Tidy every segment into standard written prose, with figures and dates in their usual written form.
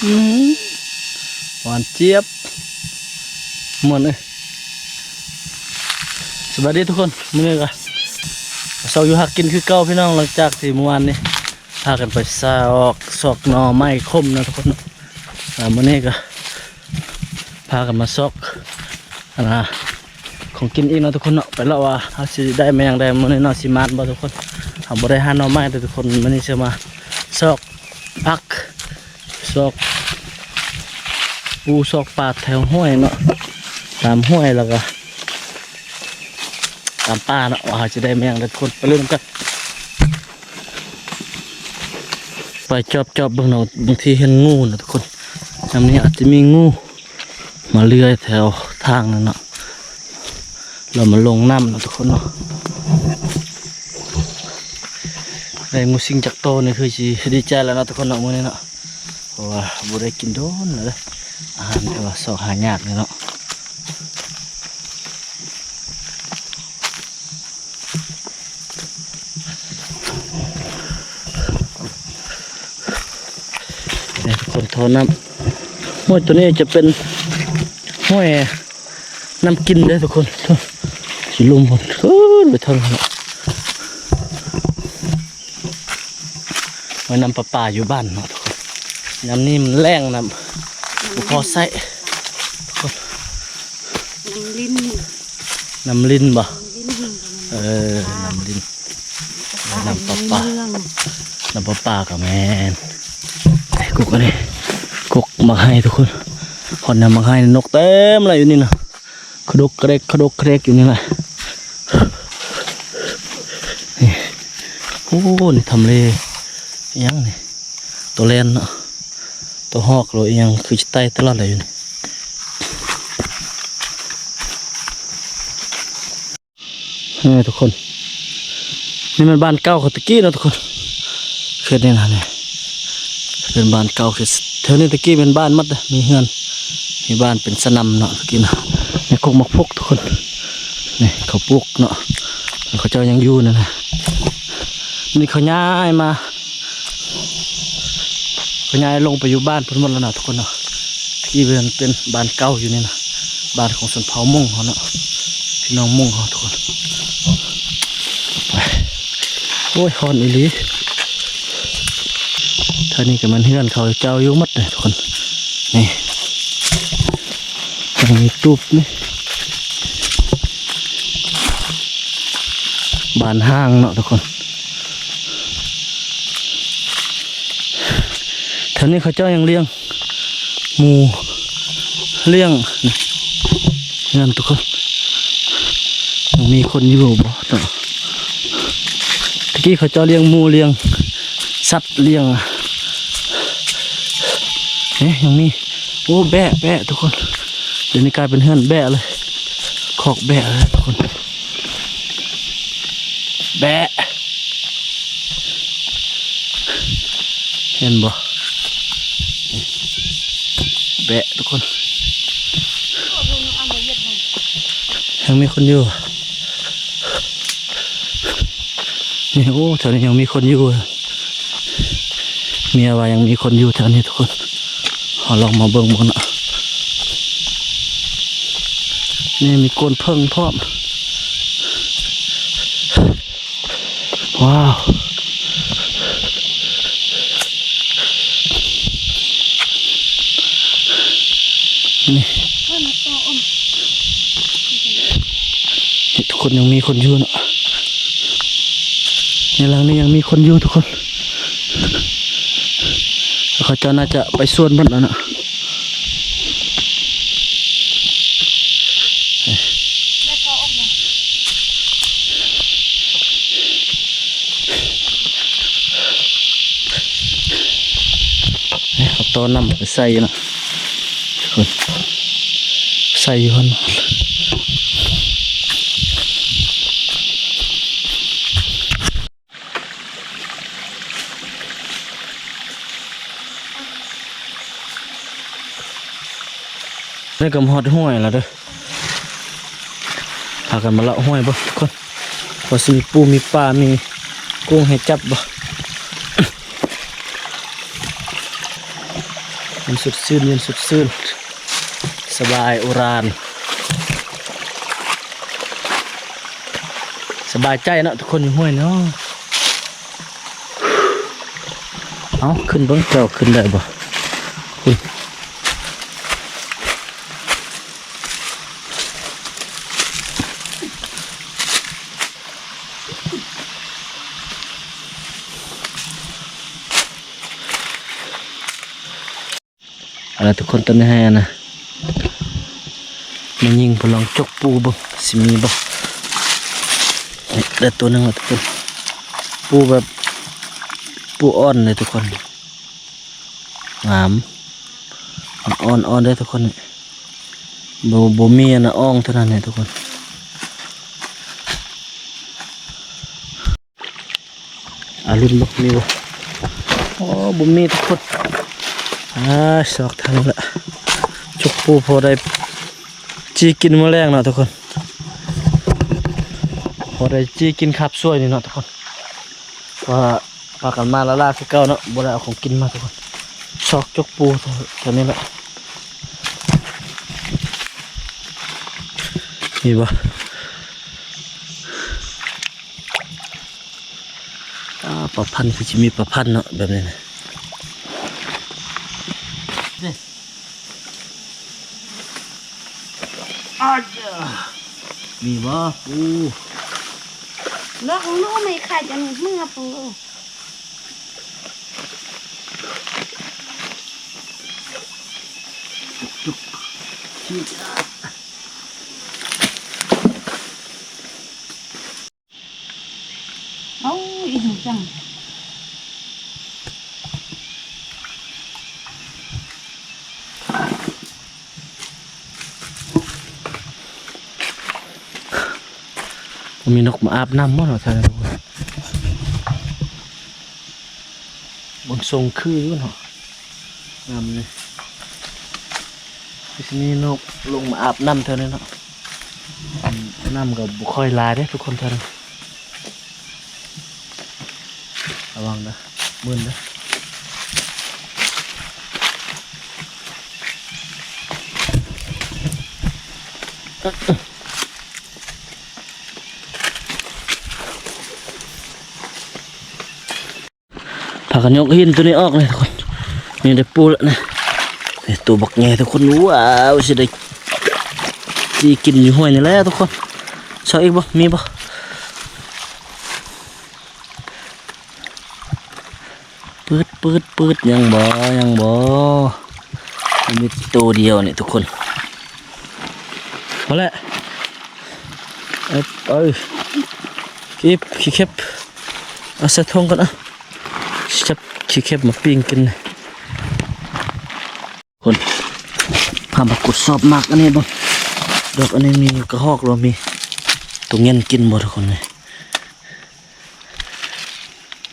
หวานเจี๊ยบหมดเลยสวัสดีทุกคนมื้อนี้ก็เช้าอยู่หักกินคือเก่าพี่น้องหลังจากที่เมื่อวานนี้พากันไปซอกหน่อไม้คมนะทุกคนมื้อนี้ก็พากันมาซอกของกินอีกนะทุกคนเนาะไปแล้วว่าเขาสิได้แมงได้มื้อนี้เนาะสิมาดบ่ทุกคนเอาบ่ได้หาหน่อไม้แต่ทุกคนมื้อนี้สิมาซอกผักซอกปูซอกปลาแถวห้วยเนาะตามห้วยแล้วก็ตามป่าเนาะว่าจะได้แมงได้ทุกคนไปเริ่มกันไปจอบเบิ่งเนาะบางทีเห็นงูนะทุกคนจำนี้อาจจะมีงูมาเลื้อยแถวทางนั่นเนาะเรามาลงน้ำนะทุกคนเนาะได้งูสิงจากโตนี่คือสิดีใจแล้วเนาะทุกคนเนาะมื้อนี้เนาะเพราะว่าบ่ได้กินโดนเลยอาหารแต่ว่าสอกหายากเลยเนาะเนี่ยทุกคนทอน้ำห้วยตัวนี้จะเป็นห้วยน้ำกินเลยทุกคนสิลุ่มหมดไปทางนั้นไว้น้ำประปาอยู่บ้านเนาะทุกคนน้ำนี่มันแรงน้ำพอใส่น้ำลิ้นบ่น้ำลิ้นน้ำประปากับแมนไอ้กุกอันนี้กุกมาให้ทุกคนพอน้ำมาให้นกเต็มเลยอยู่นี่นะขดกเครกอยู่นี่แหละนี่โอ้นี่ทำเลยังนี่ตัวแลนเนาะตัวหอกเรายังคือจะไต่ตลอดเลยอยู่นี่ทุกคนนี่มันบ้านเก่าของตะกี้นะทุกคนเคยได้นะเนี่ยเป็นบ้านเก่าคือเท่านี้ตะกี้เป็นบ้านมัดนะมีเฮือนมีบ้านเป็นสนามเนาะตะกี้นะในกกมักพกทุกคนนี่เขาปลูกเนาะเขาเจ้ายังอยู่นะนี่เขาย้ายมาเขาย้ายลงไปอยู่บ้านเพิ่นหมดแล้วนะทุกคนเนาะที่เป็นบ้านเก่าอยู่นี่นะบ้านของชนเผ่ามุ่งเขาเนาะพี่น้องมุ่งเขาทุกคนไปโอ้ยฮอนอีหลีท่านี้กับมันเฮือนเขาเจ้าอยู่มัดเลยทุกคนนี่ยังมีตูบนี่บ้านห้างเนาะทุกคนแถวนี้เขาเจ้ายังเลี้ยงหมูเลี้ยงเงินทุกคนยังมีคนอยู่บ่เนาะตะกี้เขาเจ้าเลี้ยงหมูเลี้ยงสัตว์เลี้ยงเนี่ยยังมีโอ้แบะทุกคนเดี๋ยวนี้กลายเป็นเฮือนแบะเลยคอกแบะเลยทุกคนแบะเห็นบ่แบะทุกคนยังมีคนอยู่นี่โอ้แถวนี้ยังมีคนอยู่เมียว่ายังมีคนอยู่แถวนี้ทุกคนลองมาเบิ่งบนอ่ะนี่มีก้นเพิ่งพร้อมว้าวนี่ทุกคนยังมีคนอยู่เนาะในหลังนี้ยังมีคนอยู่ทุกคนเขาจะน่าจะไปส่วนบ้านแล้วนะเขาต้อนน้ำไปใส่นะคนใส่อยู่คนนี่ก็หอดห้วยแล้วเด้อพากันมาเลาะห้วยบ่ทุกคนพอสิมีปูมีปลามีกุ้งให้จับบ่ มันสุดซื่นเย็นสุดซื่นสบายอุรานสบายใจเนาะทุกคนอยู่ห้วยเนาะเอาขึ้นเบิ้งเจ้าขึ้นได้บ่คุณอะไรทุกคนตอนนี้ให้นะมันยิงพลังจกปูบ่สิมีบ่ได้ตัวนึงทุกคนปูแบบปูอ่อนเลยทุกคนงามอ่อนได้ทุกคนบ่มีนะอ่องเท่านั้นเลยทุกคนลุ้นบ่มีบ่อ๋อบ่มีทุกคนสอกทางละจกปูพอได้จีกินแมลงเนาะทุกคนพอได้จีกินขับช่วยนี่เนาะทุกคนว่าพากันมาละล่าคือเก่าเนาะบ่ได้เอาของกินมาทุกคนชอกจกปูแถวนี้แหละมีบ่ปลาพันธุ์คือจะมีปลาพันธุ์เนาะแบบนี้นะมีบ่ปู ลูกไม่ขาดจะมึงอะปูจุกชี้เอาอีหนูจังมีนกมาอาบน้ำมั้งเหรอท่านบนทรงคือมั้งเหรอน้ำเลยทีนี้นกลงมาอาบน้ำเท่านั้นเนาะน้ำกับบุคอยลาเด้ทุกคนเท่านั้นระวังนะมึนนะพากันยกหินตัวนี้ออกเลยทุกคนนี่ได้ปูแล้วนะตัวบักแง่ทุกคนว้าวสิได้จีกินอยู่ห้วยนี่แหละทุกคนชอบอีกบ่มีบ่ปืดยังบ่มีตัวเดียวนี่ทุกคนมาแล้วขี้เข็บเอาใส่ถุงกันจับขี้เข็บมาปิ้งกินคนพามากดสอบมากอันนี้บ้างดอกอันนี้มีกระหอกเรามีตัวเงี้ยกินหมดทุกคนเลย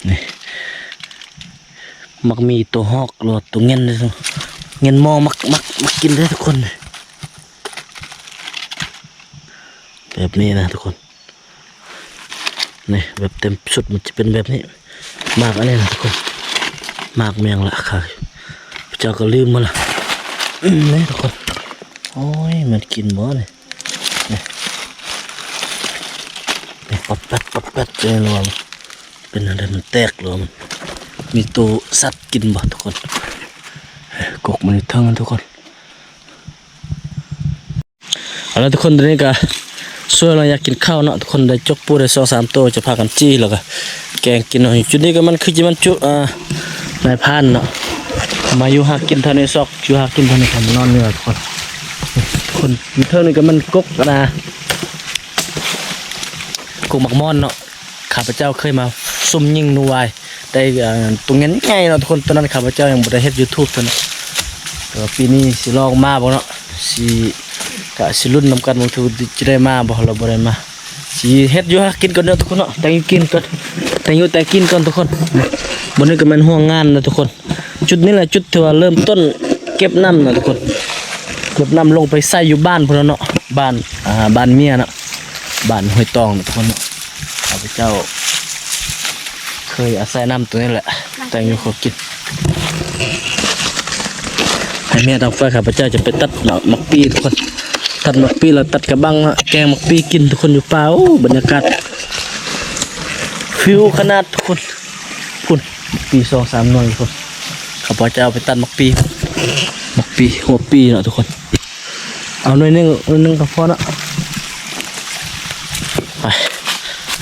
นี่มักมีตัวหอกหรือตัวเงี้ยเลยเงี้ยมอมักกินได้ทุกคนเลยแบบนี้นะทุกคนนี่แบบเต็มสุดมันจะเป็นแบบนี้มากอันนี้นะทุกคนมากเมียงละค่ะเจ้าก็ลืมมาละนี่ทุกคนโอ้ยมันกินบ่เนี่ยนี่ปับแป๊ดเจอรวมเป็นอะไรมันแตกรวมมีตัวสัตว์กินบ่ทุกคนกกมันทั้งนั้นทุกคนเอาละทุกคนตอนนี้ก็ช่วยเราอยากกินข้าวเนาะทุกคนได้จกปูได้2-3 ตัวจะพากันจี้แล้วก็แกงกินหน่อยจุดนี้ก็มันคือจะมันจุนายพานเนาะมาอยู่หากินเท่านี้ซอกอยู่หากินเท่านี้ทำนอนเนื้อคนเท่านี้ก็มันกกนะกกหมักม่อนเนาะข้าพเจ้าเคยมาซุ่มยิงนูวายได้ตรงนี้ง่ายเนาะทุกคนตอนนั้นข้าพเจ้ายังบ่ได้เฮ็ด YouTube ตัวนั้นแต่ปีนี้สิลองมาบ่เนาะสิรุ่นนำกันบางทีจะได้มาบ่เราบ่ได้มาสิเฮ็ดอยู่หากินก่อนเด้อทุกคนเนาะแต่งกินก่อนแต่กินก่อนทุกคนบนนี้ก็เป็นห่วงงานนะทุกคนจุดนี้แหละจุดที่ว่าเริ่มต้นเก็บน้ำนะทุกคนเก็บน้ำลงไปใส่อยู่บ้านพุ่นเนาะบ้านเมียเนาะบ้านห้วยตองนะทุกคนเนาะข้าพเจ้าเคยอาศัยน้ำตัวนี้แหละแต่งอยู่ขอกิน ให้แม่ทางไฟข้าพเจ้าจะไปตัดดอกมักปีทุกคนตัดมักปีแล้วตัดกระบังแกงมักปีกินทุกคนอยู่ป่าโอ้บรรยากาศฟิวขนาดทุกคนพุ่นปี2-3หน่วยทุกคนข้าพเจ้าไปตัดมักปีหัวปีเนาะทุกคนเอาหน่วยหนึงก็พอละไป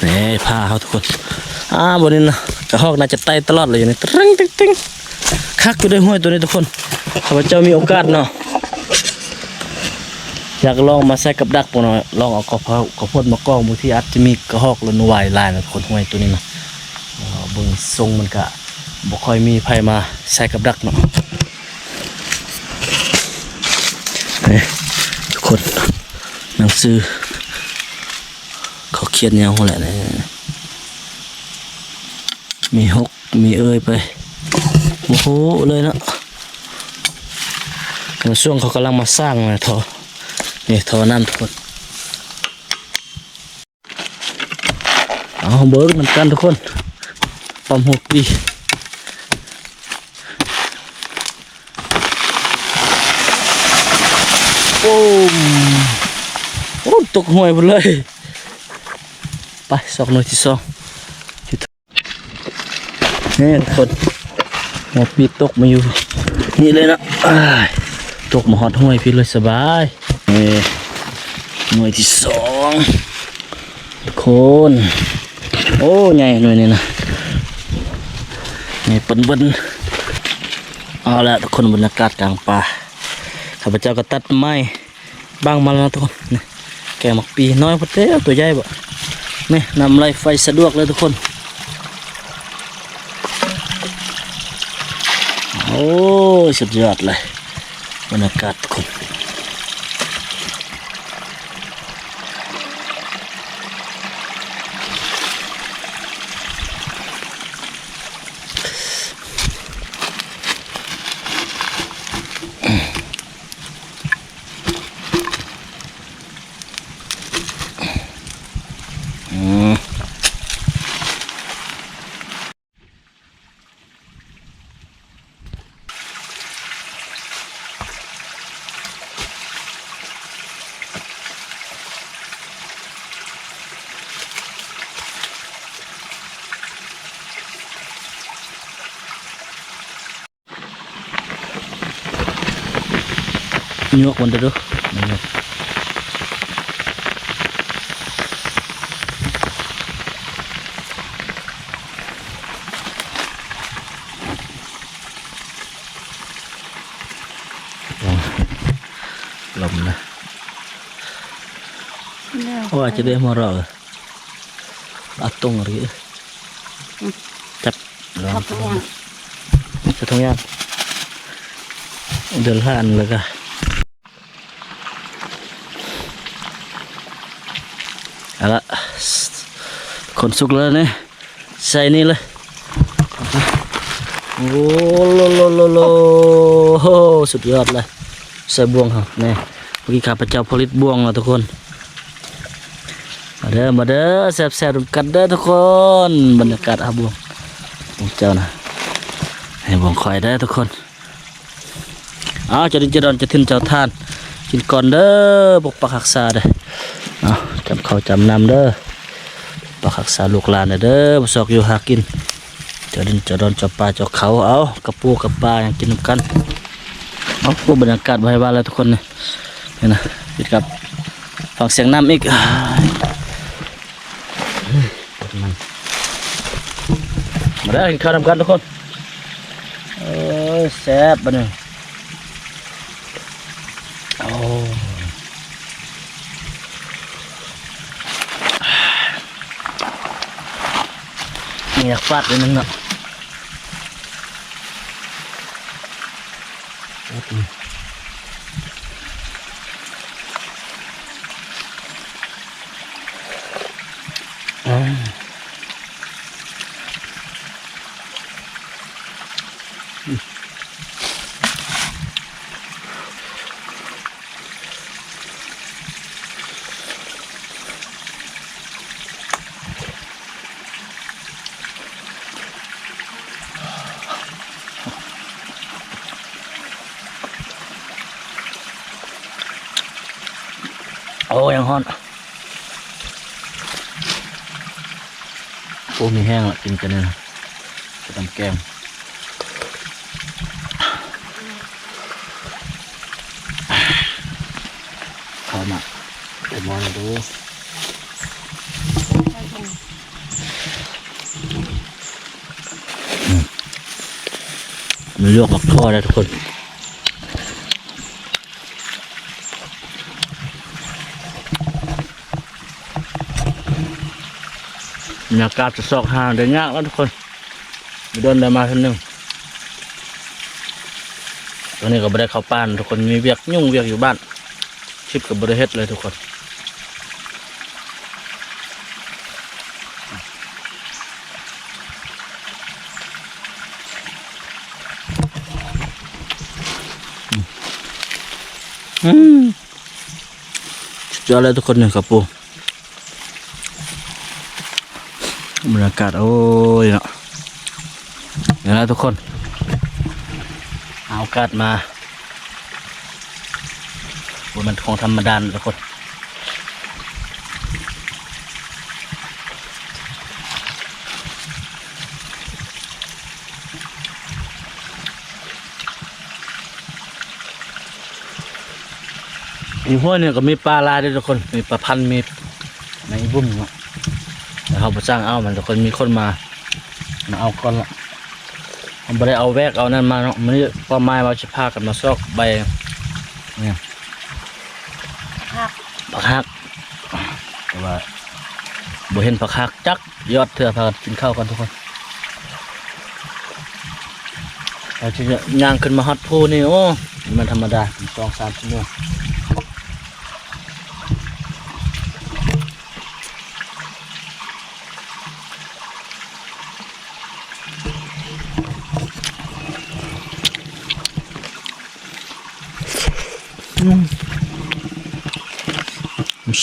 นี่พาเขาทุกคนบนนี้นะกระหอกน่าจะไต่ตลอดเลยอยู่นี่ตึ้งคักอยู่ในห้วยตัวนี้ทุกคนข้าพเจ้ามีโอกาสเนาะอยากลองมาใส่กับดักปหน่อยลองเอากระพดมากองบุที่อาจจะมีกระหอกหรือหน่วยลายนะทุกคนห้วยตัวนี้นะเบิ่งทรงมันก็บ่ค่อยมีไผมาใส่กับดักเนาะนี่ทุกคนหนังสือเขาเขียนยาวแหละนะมีหกมีเอ้ยไปโอ้โหเลยนะช่วงเขากำลังมาสร้างนะท่อนี่ท่อน้ำทุกคนเอาเบิร์กน้ำกันทุกคนปั๊มหัวปีโอ้ตกห่วยไปเลยไปสองหน่วยที่สองนี่ทุกคนหัวปีตกมาอยู่นี่เลยนะตกมาหอดห้วยพี่เลยสบายนี่หน่วยที่สองทุกคนโอ้ใหญ่หน่วยนี้นะนี่เบิ้นเอาละทุกคนบรรยากาศกลางป่าข้าพเจ้าก็ตัดไม้บางมาแล้วทุกคนนี่แกมักปีน้อยพอเต้ตัวใหญ่บ่นี่นำไล่ไฟสะดวกเลยทุกคนโอ้สุดยอดเลยบรรยากาศทุกคนยกมันเด้อลมนะโอ้อาจจะได้มารออัดตรงหรือจับลองจะทำยังเดินผ่านเลยก็เอาละคนสุกแล้วเนี่ยใส่นี่เลยโอ้โลสุดยอดเลยใส่บ่วงครับนี่เมื่อกี้ข้าพเจ้าผลิตบ่วงแล้วทุกคนมาเด้อแซ่บๆกันเด้อทุกคนบรรยากาศบ่วงเจ้านะให้บ่วงคอยได้ทุกคนจะดินจะดอนจะทิ้นเจ้าท่านกินก่อนเด้อปกปักรักษาเด้อจำเขาจำนำเด้อปกรักษาลูกหลานเด้อบ่สอกอยู่หากินเจ้าดินเจ้าดอนเจ้าป่าเจ้าเขาเอากระปูกระปลาอย่างกินกันพวกบรรยากาศไว้บ้านแล้วทุกคนนี่นะปิดกับฟังเสียงน้ำอีกมาได้กินข้าวนำกันทุกคนแซ่บบ้านนี่มีอยากฟาดเลยนึงเนาะ งฮ้อนปูมีแห้งละกินกันเนี่ยจะทำแกงเข้ามาเดี๋ยวมองดูมีลวกหมักทอดนะทุกคนบรรยากาศจะซอกห่างเดินยากแล้วทุกคนไปเดินได้มาทีนึงตอนนี้ก็ไม่ได้เข้าป่านทุกคนมีเวียกยุ่งเวียกอยู่บ้านชิปกับบริเฮ็ดเลยทุกคนสุดยอดเลยทุกคนเนี่ยครับปูบรรยากาศโอ้ยเนาะเดี๋ยวนะทุกคนเอาโอกาสมาว่ามันของธรรมดาทุกคนอีห้วยเนี่ยก็มีปลาลายด้วยทุกคนมีปลาพันมีในบุ้มเนาะแล้วเขาไปสร้างเอามันทุกคนมีคนมาเอาก่อนละมันไม่ได้เอาแวกเอานั่นมาเนาะมันนี่ป้าไม้ว่าจะพากันมาซอกใบเนี่ยผักฮักแต่ว่าบ่เห็นผักฮักจักยอดเถื่อพากันกินข้าวกันทุกคนเราจะย่างขึ้นมาฮอตพูนี่โอ้มันธรรมดา2-3 ชั่วโมง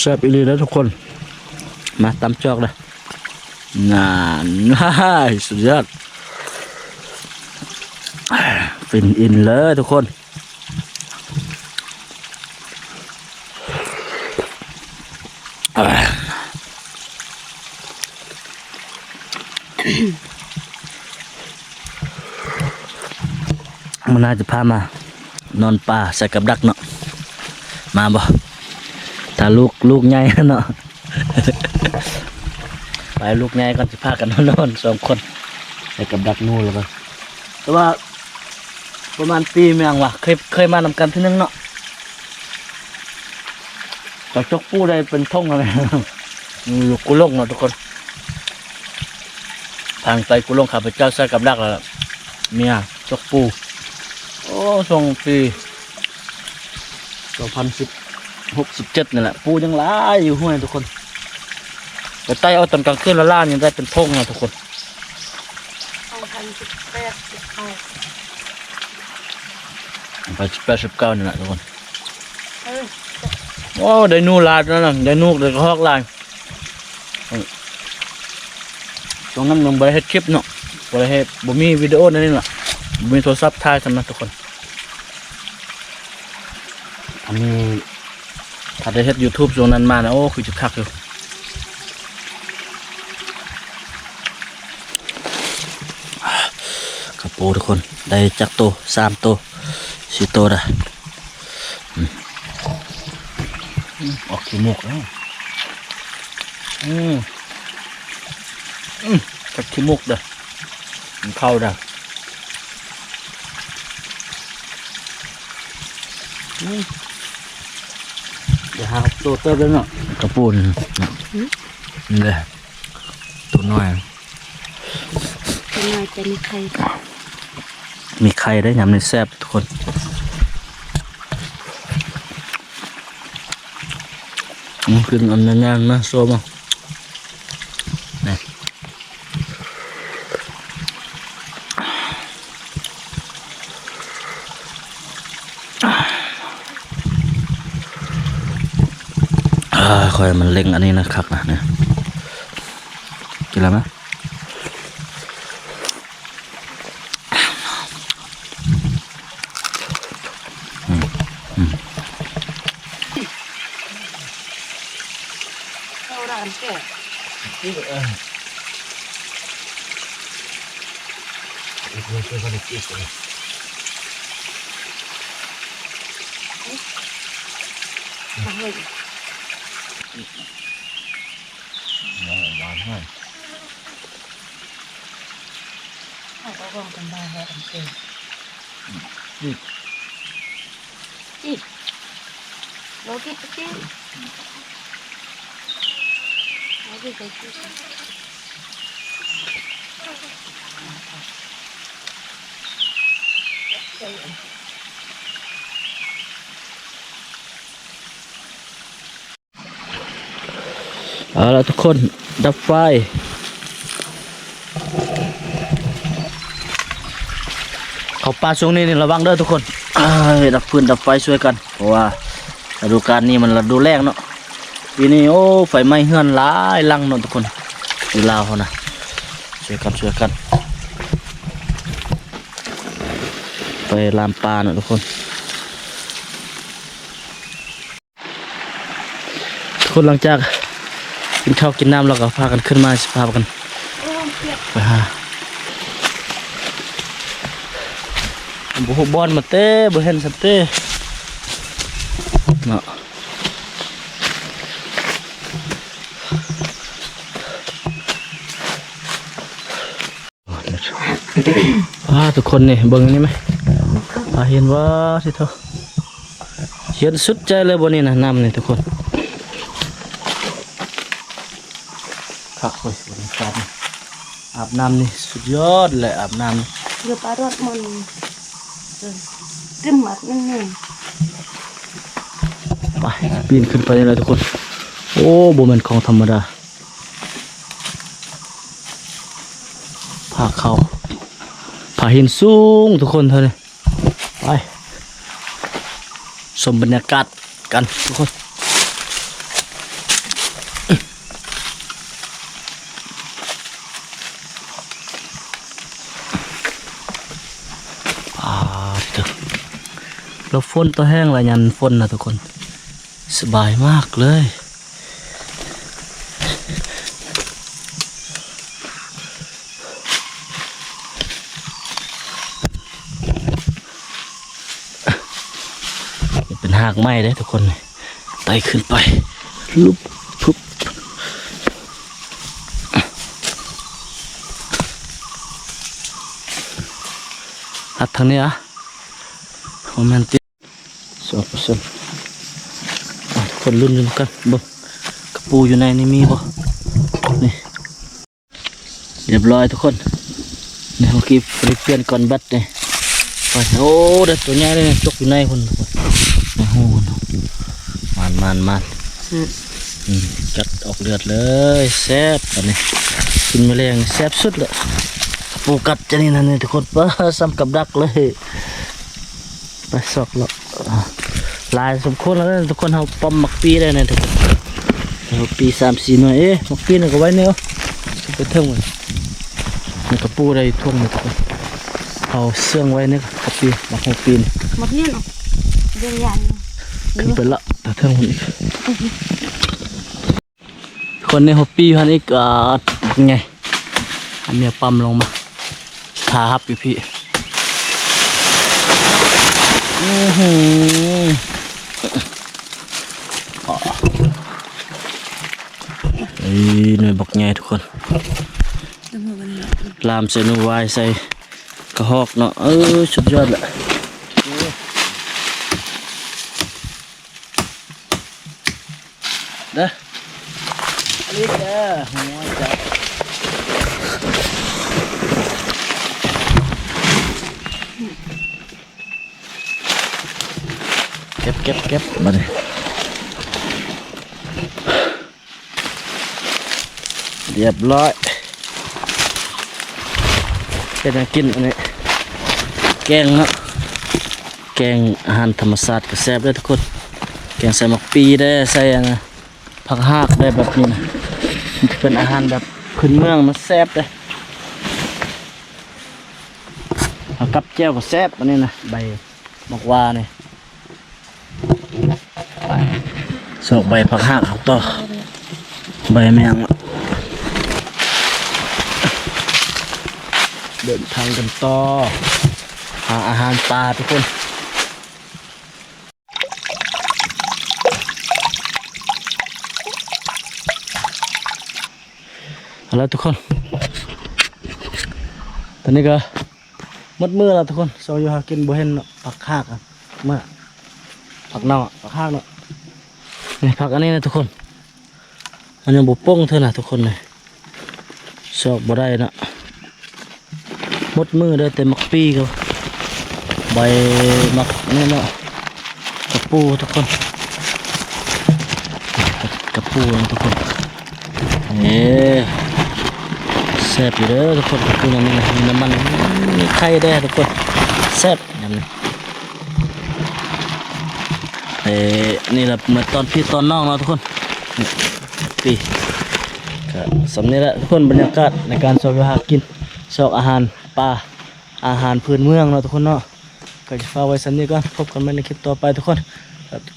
แซ่บอีหลีแล้วทุกคนมาตำจอกเลยงานสุดยอดฟินอินเลยทุกคนมันน่าจะพามานอนป่าใส่กับดักเนาะมาบ่ถ้าลูกใหญ่เนาะ ไปลูกใหญ่ก่อนจะพากันนอน2 คนใส่กับดักนู่นแล้วก็แต่ว่าประมาณปีเมืองว่ะเคยมานำกันที่นึงเนาะจากจกปูได้เป็นท่งอะไร ลูกกุลงเนาะทุกคนทางไปกุลงข้าพเจ้าใส่กับดักแล้วเมียจกปูโอ้ส่งปี2016-17นี่แหละปูยังหลายอยู่ห้วยทุกคนแต่ใต้เอาตอนกลางคืนละล่ายังได้เป็นท่งนะทุกคน2018-19นี่แหละทุกคนโอ้ได้นูลาดนั่นน่ะได้นูกได้กระหอกลายตรงนั้นลงไปให้คลิปเนาะไปให้บ่มีวิดีโอนั่นนี่แหละบ่มีโทรศัพท์ถ่ายสำนักทุกคนอันนี้ถ้าได้เฮ็ด YouTube ช่วงนั้นมานะโอ้คือจะคักอยู่กระปูทุกคนได้จักโต3 โต 4 โตได้ออกขี้มูกแล้วจักขี้มูกเด้อมันเข้าได้เดี๋ยวหาตัวเติมแล้วเนาะกระปูนนี่เลยตัวน้อยจะมีไข่มีไข่ได้ยำในแซ่บทุกคนขึ้นอันนั้นนะโซ่มาคอยมันเล็งอันนี้นะครับเนี่ยกินแล้วไหม เข้าร้านแก่ นี่ก็อีกเลยก็ได้กินเลย ทำเลย หวานให้ เขาก็ลองกันได้แล้วกันเก่ง นี่ จิบโลกิตจิบเอาไปใส่จิบ เอาละทุกคนดับไฟเขาปลาช่วงนี้นี่ระวังเด้อทุกคนดับฟืนดับไฟช่วยกันเพราะว่าฤดูกาลนี้มันฤดูแล้งเนาะปีนี้โอ้ไฟไหม้เฮือนหลายลังเนาะทุกคนอยู่ลาวเขานะช่วยกันไปลามปลาเนาะทุกคนหลังจากกินข้าวกินน้ำแล้วก็พากันขึ้นมาพากัน โอ้เปียก ไปหาบุบอลมาเต้บุเห็นสัตเต้เนาะทุกคนนี่เบิ่งนี่ไหมเห็นว่าสิเถอะเห็นสุดใจเลยบนนี้นะน้ำนี่ทุกคนคักเลยบนนี้อาบน้ำนี่สุดยอดเลยอาบน้ำ เรือปลารถมันจิ้มหมัดนั่นเอง ไปปีนขึ้นไปเลยทุกคนโอ้บ่แม่นของธรรมดาผาเขาผาหินสูงทุกคนเท่านี้ไปชมบรรยากาศกันทุกคนแล้วฝนตัวแห้งละยันฝนนะทุกคนสบายมากเลยเป็นหากไม้เลยทุกคนไต่ขึ้นไปลุบพุบหัดทางนี้อ่ะโรแมนติก2%คนรุ่นอยู่กันบ่กระปูอยู่ในนี่มีบ่นี่เรียบร้อยทุกคนนี่เมื่อกี้เปลี่ยนก่อนแบตนี่ไปโอ้เด็ดตัวใหญ่เลยจกอยู่ในคนโอ้โหมันจัดออกเลือดเลยแซ่บอันนี้กินแมลงแซ่บสุดเลยกระปูกัดจะนี่นั่นนี่ทุกคนป้าซ้ำกับดักเลยไปสอกแล้วลายสมควรแล้วทุกคนเอาปอมมักปีได้เนี่ยทุกคนเอาปี3-4หน่วยมักปีนึงก็ไว้เนี่ยไปเทิงมันนี่กระปูได้ท่วงเลยทุกคนเอาเสื่องไว้เนี่ยกระปีมักปีน หมดเนี่ยเนาะเรื่องใหญ่ ขึ้นไปละแต่เทิงมันอีกคนในหัวปีพันอีกไงอันเนี้ยปั๊มลงมาทาฮับพี่หน่วยบักใหญ่ทุกคนลามใส่นูวายใส่กระหอกเนาะสุดยอดแหละเด้ออันนี้เด้อหัวจับเก็บมาเลยเรียบร้อยเป็นยังกินอันนี้แกงเนาะแกงอาหารธรรมชาติก็แซ่บได้ทุกคนแกงใส่หมกปีได้ใส่ผักหากได้แบบนี้นะเป็นอาหารแบบพื้นเมืองมันแซ่บเลยเอากับแจ่วก็แซ่บอันนี้นะใบหมกวาเนี่ยสอกใบผักหากเอาต่อ ใบแมงเดินทางกันต่อหาอาหารปลาทุกคนเอาละทุกคนตอนนี้ก็หมดมือแล้วทุกคนโซอยู่หากินบ่เห็นเนาะผักคากอ่ะเมื่อผักเน่าอ่ะผักคากเนาะนี่ผักอันนี้นะทุกคนมันยังบุป้งเท่าน่ะทุกคนเลยชอบบ่ได้เนาะหมดมือได้แต่มักปีก็ใบมักนี่เนาะกระปูทุกคนกระปูนะทุกคนแซ่บอยู่เด้อทุกคนคือมันมีน้ำมันมีไข่ได้ทุกคนแซ่บอย่างนี้นี่แหละเหมือนตอนพี่ตอนน้องเนาะทุกคนปีก็สำนี้แหละทุกคนบรรยากาศในการสอบหากินสอบอาหารป่าอาหารพื้นเมืองเนาะทุกคนเนาะก็จะฝากไว้สำนี้ก่อนพบกันใหม่ในคลิปต่อไปทุกคน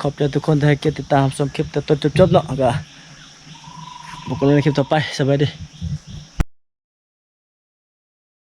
ขอบใจทุกคนที่ให้เกียรติติดตามชมคลิปแต่ต้นจบเนาะก็พบกันในคลิปต่อไปสบายดี